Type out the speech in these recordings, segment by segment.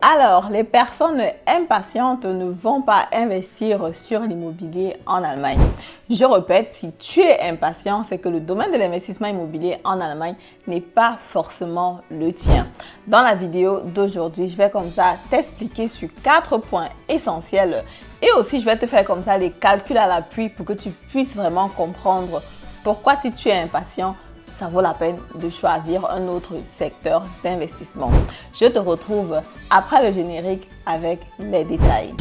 Alors, les personnes impatientes ne vont pas investir sur l'immobilier en Allemagne. Je répète, si tu es impatient, c'est que le domaine de l'investissement immobilier en Allemagne n'est pas forcément le tien. Dans la vidéo d'aujourd'hui, je vais comme ça t'expliquer sur 4 points essentiels et aussi je vais te faire comme ça les calculs à l'appui pour que tu puisses vraiment comprendre pourquoi si tu es impatient, ça vaut la peine de choisir un autre secteur d'investissement. Je te retrouve après le générique avec les détails.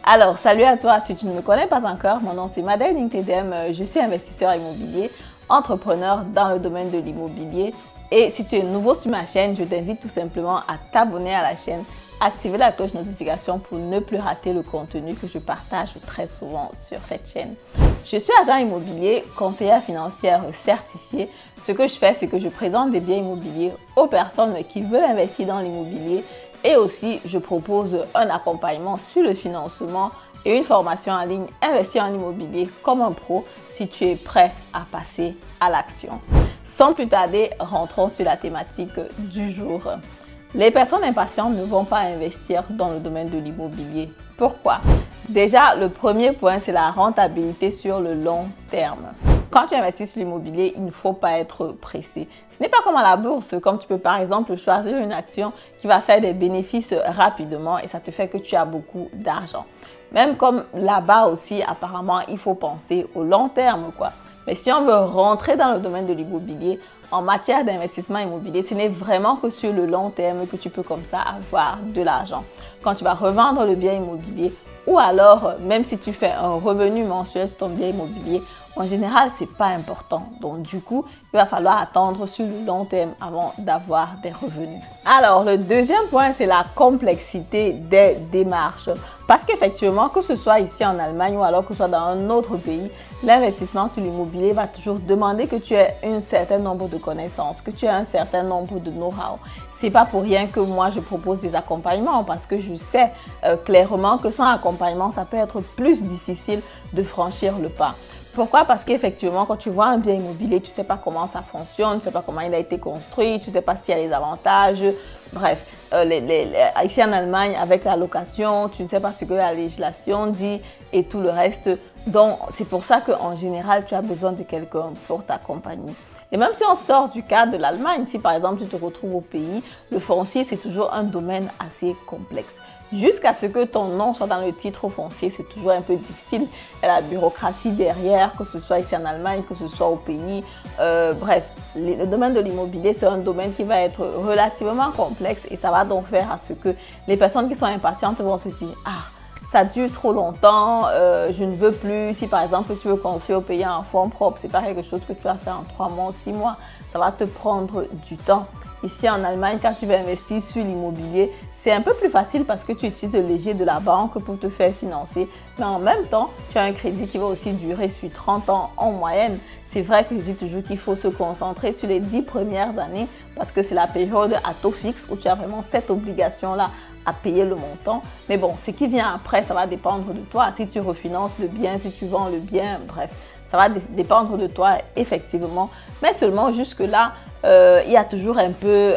Alors, salut à toi, si tu ne me connais pas encore, mon nom c'est Madeleine Ntedem, je suis investisseur immobilier, entrepreneur dans le domaine de l'immobilier. Et si tu es nouveau sur ma chaîne, je t'invite tout simplement à t'abonner à la chaîne, activer la cloche de notification pour ne plus rater le contenu que je partage très souvent sur cette chaîne. Je suis agent immobilier, conseillère financière certifiée. Ce que je fais, c'est que je présente des biens immobiliers aux personnes qui veulent investir dans l'immobilier et aussi je propose un accompagnement sur le financement et une formation en ligne investir en immobilier comme un pro si tu es prêt à passer à l'action. Sans plus tarder, rentrons sur la thématique du jour. Les personnes impatientes ne vont pas investir dans le domaine de l'immobilier. Pourquoi? Déjà, le premier point, c'est la rentabilité sur le long terme. Quand tu investis sur l'immobilier, il ne faut pas être pressé. Ce n'est pas comme à la bourse, comme tu peux par exemple choisir une action qui va faire des bénéfices rapidement et ça te fait que tu as beaucoup d'argent. Même comme là-bas aussi, apparemment, il faut penser au long terme, quoi. Mais si on veut rentrer dans le domaine de l'immobilier, en matière d'investissement immobilier, ce n'est vraiment que sur le long terme que tu peux comme ça avoir de l'argent. Quand tu vas revendre le bien immobilier ou alors, même si tu fais un revenu mensuel sur ton bien immobilier, en général, ce n'est pas important. Donc, du coup, il va falloir attendre sur le long terme avant d'avoir des revenus. Alors, le deuxième point, c'est la complexité des démarches. Parce qu'effectivement, que ce soit ici en Allemagne ou alors que ce soit dans un autre pays, l'investissement sur l'immobilier va toujours demander que tu aies un certain nombre de connaissances, que tu aies un certain nombre de know-how. C'est pas pour rien que moi, je propose des accompagnements parce que je sais clairement que sans accompagnement, ça peut être plus difficile de franchir le pas. Pourquoi? Parce qu'effectivement, quand tu vois un bien immobilier, tu ne sais pas comment ça fonctionne, tu ne sais pas comment il a été construit, tu ne sais pas s'il y a des avantages. Bref, ici en Allemagne, avec la location, tu ne sais pas ce que la législation dit et tout le reste. Donc, c'est pour ça qu'en général, tu as besoin de quelqu'un pour t'accompagner. Et même si on sort du cadre de l'Allemagne, si par exemple tu te retrouves au pays, le foncier, c'est toujours un domaine assez complexe. Jusqu'à ce que ton nom soit dans le titre foncier, c'est toujours un peu difficile. Et la bureaucratie derrière, que ce soit ici en Allemagne, que ce soit au pays. Bref, le domaine de l'immobilier, c'est un domaine qui va être relativement complexe et ça va donc faire à ce que les personnes qui sont impatientes vont se dire « Ah, ça dure trop longtemps, je ne veux plus. » Si par exemple tu veux construire au pays en fonds propres, c'est pas quelque chose que tu vas faire en 3 mois ou 6 mois. Ça va te prendre du temps. Ici en Allemagne, quand tu veux investir sur l'immobilier, c'est un peu plus facile parce que tu utilises le levier de la banque pour te faire financer. Mais en même temps, tu as un crédit qui va aussi durer sur 30 ans en moyenne. C'est vrai que je dis toujours qu'il faut se concentrer sur les 10 premières années parce que c'est la période à taux fixe où tu as vraiment cette obligation-là à payer le montant. Mais bon, ce qui vient après, ça va dépendre de toi. Si tu refinances le bien, si tu vends le bien, bref, ça va dépendre de toi effectivement. Mais seulement jusque-là, il y a toujours un peu,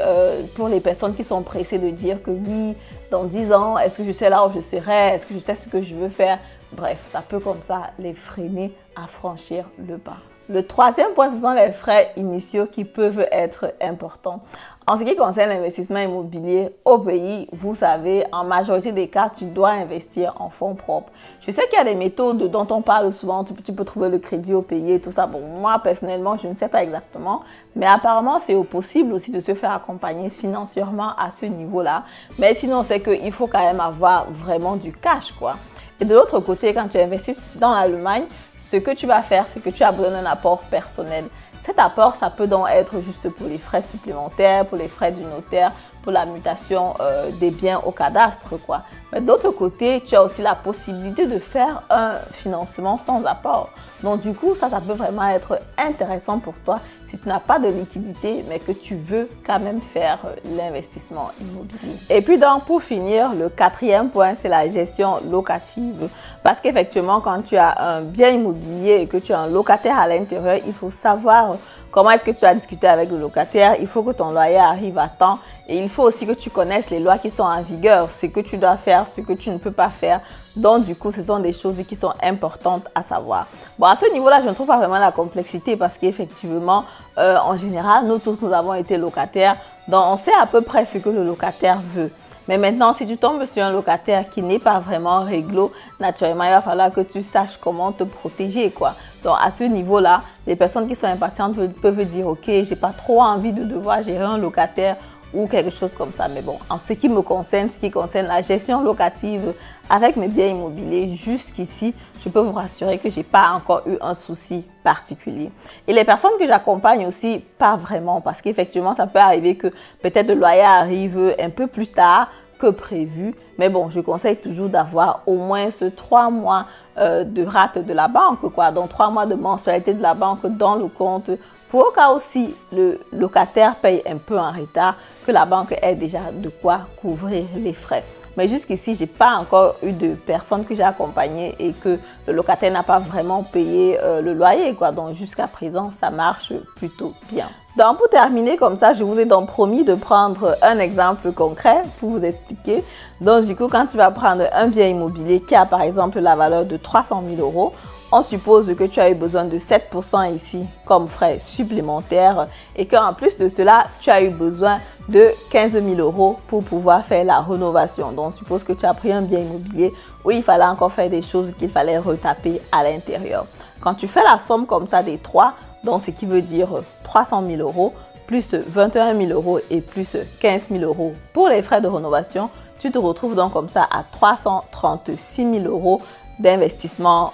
pour les personnes qui sont pressées de dire que oui, dans 10 ans, est-ce que je sais là où je serai? Est-ce que je sais ce que je veux faire? Bref, ça peut comme ça les freiner à franchir le pas. Le troisième point, ce sont les frais initiaux qui peuvent être importants. En ce qui concerne l'investissement immobilier au pays, vous savez, en majorité des cas, tu dois investir en fonds propres. Je sais qu'il y a des méthodes dont on parle souvent, tu peux trouver le crédit au pays et tout ça. Bon, moi, personnellement, je ne sais pas exactement, mais apparemment, c'est possible aussi de se faire accompagner financièrement à ce niveau-là. Mais sinon, c'est qu'il faut quand même avoir vraiment du cash, quoi. Et de l'autre côté, quand tu investis dans l'Allemagne, ce que tu vas faire, c'est que tu as besoin d'un apport personnel. Cet apport, ça peut donc être juste pour les frais supplémentaires, pour les frais du notaire, pour la mutation des biens au cadastre, quoi. Mais d'autre côté, tu as aussi la possibilité de faire un financement sans apport. Donc du coup, ça peut vraiment être intéressant pour toi si tu n'as pas de liquidité, mais que tu veux quand même faire l'investissement immobilier. Et puis donc, pour finir, le quatrième point, c'est la gestion locative. Parce qu'effectivement, quand tu as un bien immobilier et que tu as un locataire à l'intérieur, il faut savoir comment est-ce que tu as discuté avec le locataire. Il faut que ton loyer arrive à temps et il faut aussi que tu connaisses les lois qui sont en vigueur, ce que tu dois faire, ce que tu ne peux pas faire. Donc, du coup, ce sont des choses qui sont importantes à savoir. Bon, à ce niveau-là, je ne trouve pas vraiment la complexité parce qu'effectivement, en général, nous tous, nous avons été locataires. Donc, on sait à peu près ce que le locataire veut. Mais maintenant, si tu tombes sur un locataire qui n'est pas vraiment réglo, naturellement, il va falloir que tu saches comment te protéger, quoi. Donc, à ce niveau-là, les personnes qui sont impatientes peuvent dire, OK, j'ai pas trop envie de devoir gérer un locataire ou quelque chose comme ça. Mais bon, en ce qui me concerne, ce qui concerne la gestion locative avec mes biens immobiliers, jusqu'ici, je peux vous rassurer que je n'ai pas encore eu un souci particulier. Et les personnes que j'accompagne aussi, pas vraiment, parce qu'effectivement, ça peut arriver que peut-être le loyer arrive un peu plus tard que prévu. Mais bon, je conseille toujours d'avoir au moins 3 mois de rate de la banque, quoi. Donc 3 mois de mensualité de la banque dans le compte pour au cas où si le locataire paye un peu en retard, que la banque ait déjà de quoi couvrir les frais. Mais jusqu'ici, je n'ai pas encore eu de personnes que j'ai accompagnées et que le locataire n'a pas vraiment payé le loyer, quoi. Donc jusqu'à présent, ça marche plutôt bien. Donc pour terminer comme ça, je vous ai donc promis de prendre un exemple concret pour vous expliquer. Donc du coup, quand tu vas prendre un bien immobilier qui a par exemple la valeur de 300 000 €, on suppose que tu as eu besoin de 7% ici comme frais supplémentaires et qu'en plus de cela, tu as eu besoin de 15 000 € pour pouvoir faire la rénovation. Donc, on suppose que tu as pris un bien immobilier où il fallait encore faire des choses qu'il fallait retaper à l'intérieur. Quand tu fais la somme comme ça des trois, donc ce qui veut dire 300 000 € plus 21 000 € et plus 15 000 € pour les frais de rénovation, tu te retrouves donc comme ça à 336 000 € d'investissement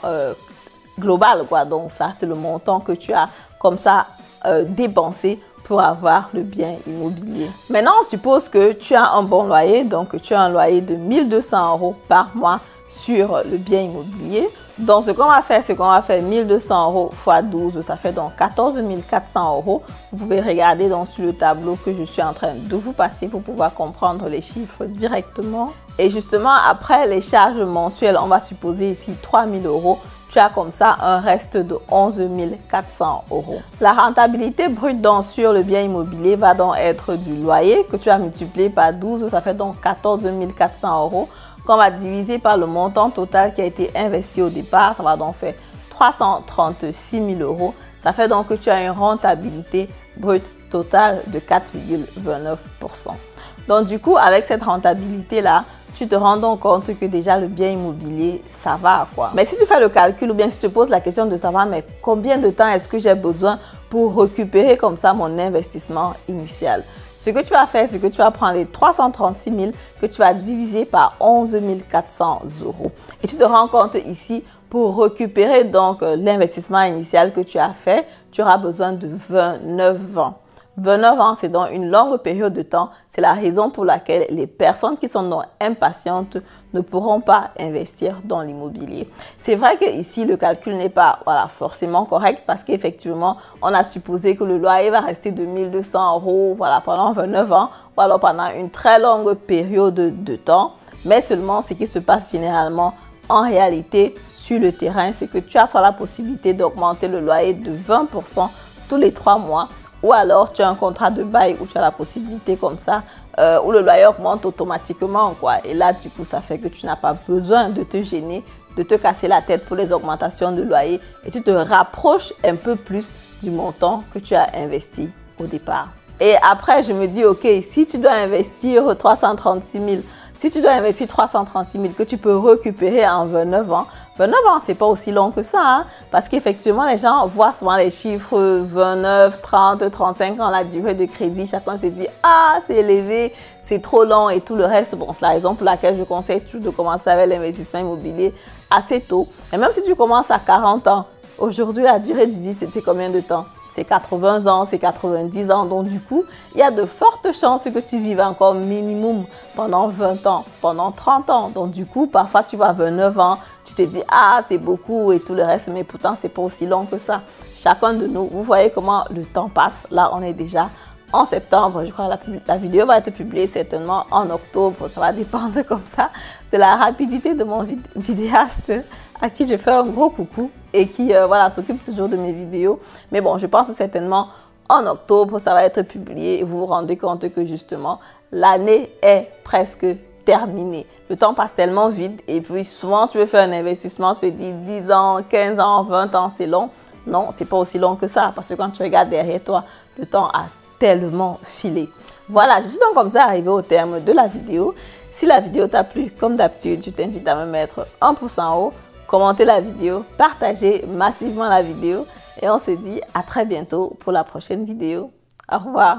global, quoi. Donc ça, c'est le montant que tu as comme ça dépensé pour avoir le bien immobilier. Maintenant, on suppose que tu as un bon loyer, donc tu as un loyer de 1 200 € par mois sur le bien immobilier. Donc, ce qu'on va faire, c'est qu'on va faire 1 200 € x 12, ça fait donc 14 400 €. Vous pouvez regarder donc sur le tableau que je suis en train de vous passer pour pouvoir comprendre les chiffres directement. Et justement, après les charges mensuelles, on va supposer ici 3 000 €. Tu as comme ça un reste de 11 400 €. La rentabilité brute donc sur le bien immobilier va donc être du loyer que tu as multiplié par 12, ça fait donc 14 400 € qu'on va diviser par le montant total qui a été investi au départ. Ça va donc faire 336 000 €. Ça fait donc que tu as une rentabilité brute totale de 4,29%. Donc du coup, avec cette rentabilité-là, tu te rends donc compte que déjà le bien immobilier, ça va, quoi. Mais si tu fais le calcul ou bien si tu te poses la question de savoir mais combien de temps est-ce que j'ai besoin pour récupérer comme ça mon investissement initial, ce que tu vas faire, c'est que tu vas prendre les 336 000 que tu vas diviser par 11 400 €. Et tu te rends compte ici, pour récupérer donc l'investissement initial que tu as fait, tu auras besoin de 29 ans. 29 ans, c'est donc une longue période de temps. C'est la raison pour laquelle les personnes qui sont donc impatientes ne pourront pas investir dans l'immobilier. C'est vrai que ici le calcul n'est pas forcément correct parce qu'effectivement, on a supposé que le loyer va rester de 1 200 € pendant 29 ans ou alors pendant une très longue période de temps. Mais seulement ce qui se passe généralement en réalité sur le terrain, c'est que tu as soit la possibilité d'augmenter le loyer de 20% tous les 3 mois, ou alors tu as un contrat de bail où tu as la possibilité comme ça, où le loyer augmente automatiquement, quoi. Et là, du coup, ça fait que tu n'as pas besoin de te gêner, de te casser la tête pour les augmentations de loyer et tu te rapproches un peu plus du montant que tu as investi au départ. Et après, je me dis, ok, si tu dois investir 336 000, si tu dois investir 336 000 que tu peux récupérer en 29 ans, 29 ans, c'est pas aussi long que ça, hein, parce qu'effectivement, les gens voient souvent les chiffres 29, 30, 35 ans, la durée de crédit. Chacun se dit, ah, c'est élevé, c'est trop long et tout le reste. Bon, c'est la raison pour laquelle je conseille toujours de commencer avec l'investissement immobilier assez tôt. Et même si tu commences à 40 ans, aujourd'hui, la durée de vie, c'était combien de temps? c'est 80 ans, c'est 90 ans. Donc du coup, il y a de fortes chances que tu vives encore minimum pendant 20 ans, pendant 30 ans. Donc du coup, parfois tu vas à 29 ans, tu te dis, ah, c'est beaucoup et tout le reste, mais pourtant, c'est pas aussi long que ça. Chacun de nous, vous voyez comment le temps passe. Là, on est déjà en septembre. Je crois que la vidéo va être publiée certainement en octobre. Ça va dépendre comme ça de la rapidité de mon vidéaste à qui je fais un gros coucou et qui voilà, s'occupe toujours de mes vidéos. Mais bon, je pense que certainement en octobre, ça va être publié et vous vous rendez compte que justement, l'année est presque terminée. Le temps passe tellement vite et puis souvent, tu veux faire un investissement, tu te dis 10 ans, 15 ans, 20 ans, c'est long. Non, c'est pas aussi long que ça parce que quand tu regardes derrière toi, le temps a tellement filé. Voilà, je suis donc comme ça arrivée au terme de la vidéo. Si la vidéo t'a plu, comme d'habitude, je t'invite à me mettre un pouce en haut, commenter la vidéo, partager massivement la vidéo et on se dit à très bientôt pour la prochaine vidéo. Au revoir.